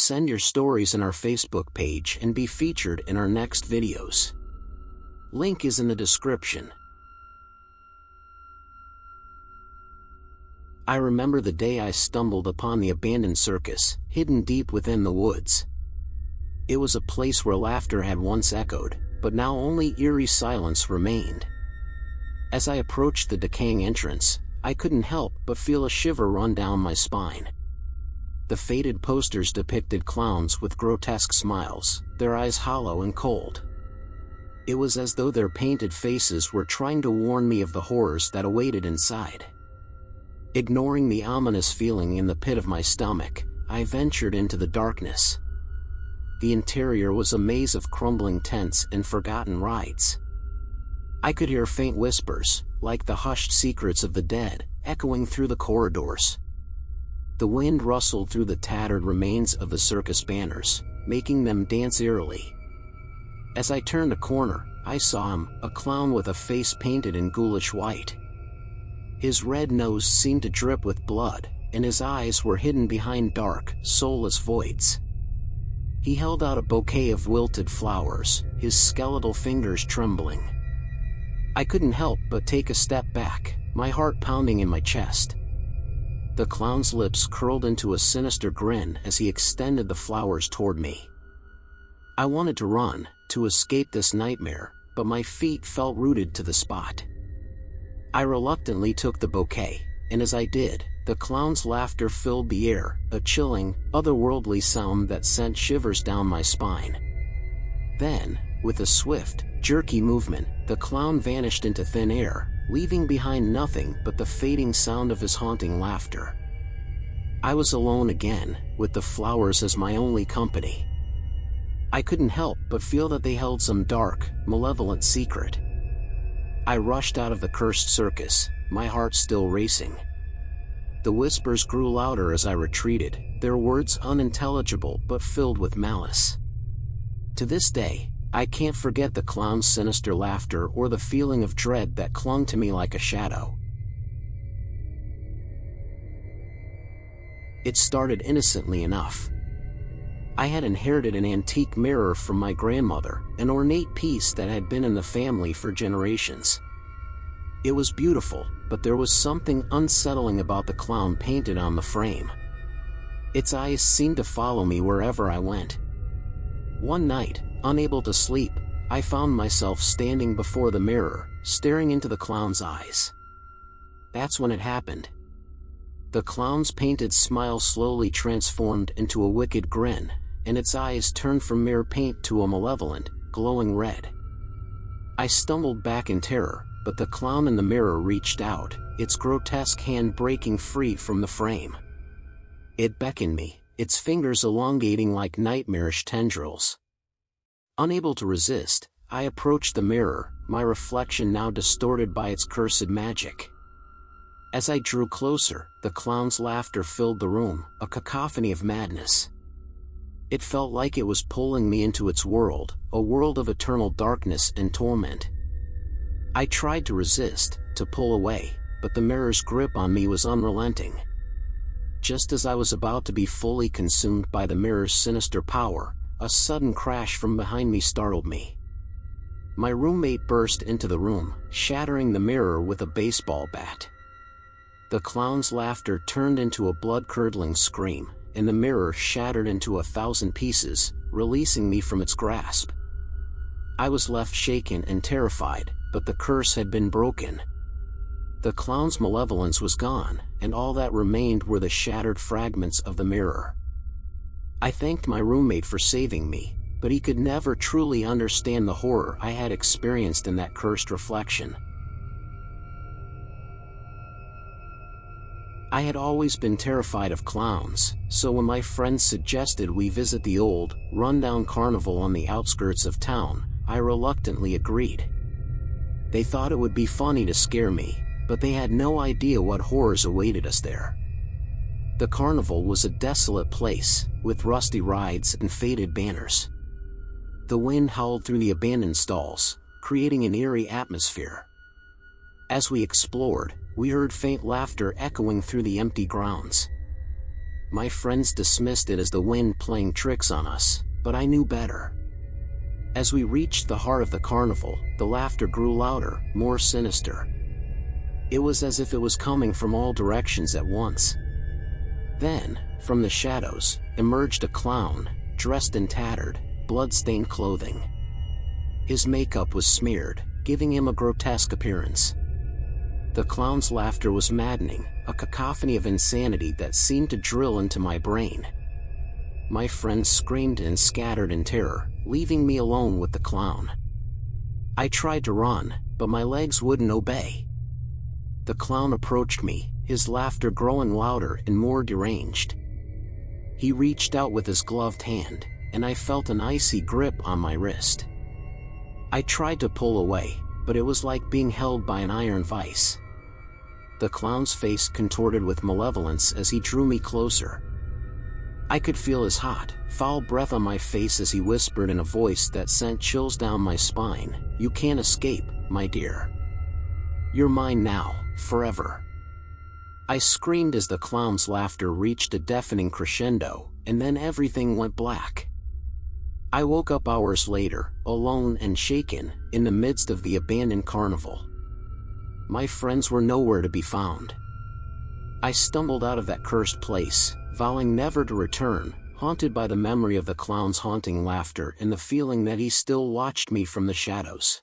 Send your stories in our Facebook page and be featured in our next videos. Link is in the description. I remember the day I stumbled upon the abandoned circus, hidden deep within the woods. It was a place where laughter had once echoed, but now only eerie silence remained. As I approached the decaying entrance, I couldn't help but feel a shiver run down my spine. The faded posters depicted clowns with grotesque smiles, their eyes hollow and cold. It was as though their painted faces were trying to warn me of the horrors that awaited inside. Ignoring the ominous feeling in the pit of my stomach, I ventured into the darkness. The interior was a maze of crumbling tents and forgotten rides. I could hear faint whispers, like the hushed secrets of the dead, echoing through the corridors. The wind rustled through the tattered remains of the circus banners, making them dance eerily. As I turned a corner, I saw him, a clown with a face painted in ghoulish white. His red nose seemed to drip with blood, and his eyes were hidden behind dark, soulless voids. He held out a bouquet of wilted flowers, his skeletal fingers trembling. I couldn't help but take a step back, my heart pounding in my chest. The clown's lips curled into a sinister grin as he extended the flowers toward me. I wanted to run, to escape this nightmare, but my feet felt rooted to the spot. I reluctantly took the bouquet, and as I did, the clown's laughter filled the air, a chilling, otherworldly sound that sent shivers down my spine. Then, with a swift, jerky movement, the clown vanished into thin air, leaving behind nothing but the fading sound of his haunting laughter. I was alone again, with the flowers as my only company. I couldn't help but feel that they held some dark, malevolent secret. I rushed out of the cursed circus, my heart still racing. The whispers grew louder as I retreated, their words unintelligible but filled with malice. To this day, I can't forget the clown's sinister laughter or the feeling of dread that clung to me like a shadow. It started innocently enough. I had inherited an antique mirror from my grandmother, an ornate piece that had been in the family for generations. It was beautiful, but there was something unsettling about the clown painted on the frame. Its eyes seemed to follow me wherever I went. One night, unable to sleep, I found myself standing before the mirror, staring into the clown's eyes. That's when it happened. The clown's painted smile slowly transformed into a wicked grin, and its eyes turned from mere paint to a malevolent, glowing red. I stumbled back in terror, but the clown in the mirror reached out, its grotesque hand breaking free from the frame. It beckoned me, its fingers elongating like nightmarish tendrils. Unable to resist, I approached the mirror, my reflection now distorted by its cursed magic. As I drew closer, the clown's laughter filled the room, a cacophony of madness. It felt like it was pulling me into its world, a world of eternal darkness and torment. I tried to resist, to pull away, but the mirror's grip on me was unrelenting. Just as I was about to be fully consumed by the mirror's sinister power, a sudden crash from behind me startled me. My roommate burst into the room, shattering the mirror with a baseball bat. The clown's laughter turned into a blood-curdling scream, and the mirror shattered into 1,000 pieces, releasing me from its grasp. I was left shaken and terrified, but the curse had been broken. The clown's malevolence was gone, and all that remained were the shattered fragments of the mirror. I thanked my roommate for saving me, but he could never truly understand the horror I had experienced in that cursed reflection. I had always been terrified of clowns, so when my friends suggested we visit the old, run-down carnival on the outskirts of town, I reluctantly agreed. They thought it would be funny to scare me, but they had no idea what horrors awaited us there. The carnival was a desolate place, with rusty rides and faded banners. The wind howled through the abandoned stalls, creating an eerie atmosphere. As we explored, we heard faint laughter echoing through the empty grounds. My friends dismissed it as the wind playing tricks on us, but I knew better. As we reached the heart of the carnival, the laughter grew louder, more sinister. It was as if it was coming from all directions at once. Then, from the shadows, emerged a clown, dressed in tattered, blood-stained clothing. His makeup was smeared, giving him a grotesque appearance. The clown's laughter was maddening, a cacophony of insanity that seemed to drill into my brain. My friends screamed and scattered in terror, leaving me alone with the clown. I tried to run, but my legs wouldn't obey. The clown approached me, his laughter growing louder and more deranged. He reached out with his gloved hand, and I felt an icy grip on my wrist. I tried to pull away, but it was like being held by an iron vice. The clown's face contorted with malevolence as he drew me closer. I could feel his hot, foul breath on my face as he whispered in a voice that sent chills down my spine, "You can't escape, my dear. You're mine now, forever." I screamed as the clown's laughter reached a deafening crescendo, and then everything went black. I woke up hours later, alone and shaken, in the midst of the abandoned carnival. My friends were nowhere to be found. I stumbled out of that cursed place, vowing never to return, haunted by the memory of the clown's haunting laughter and the feeling that he still watched me from the shadows.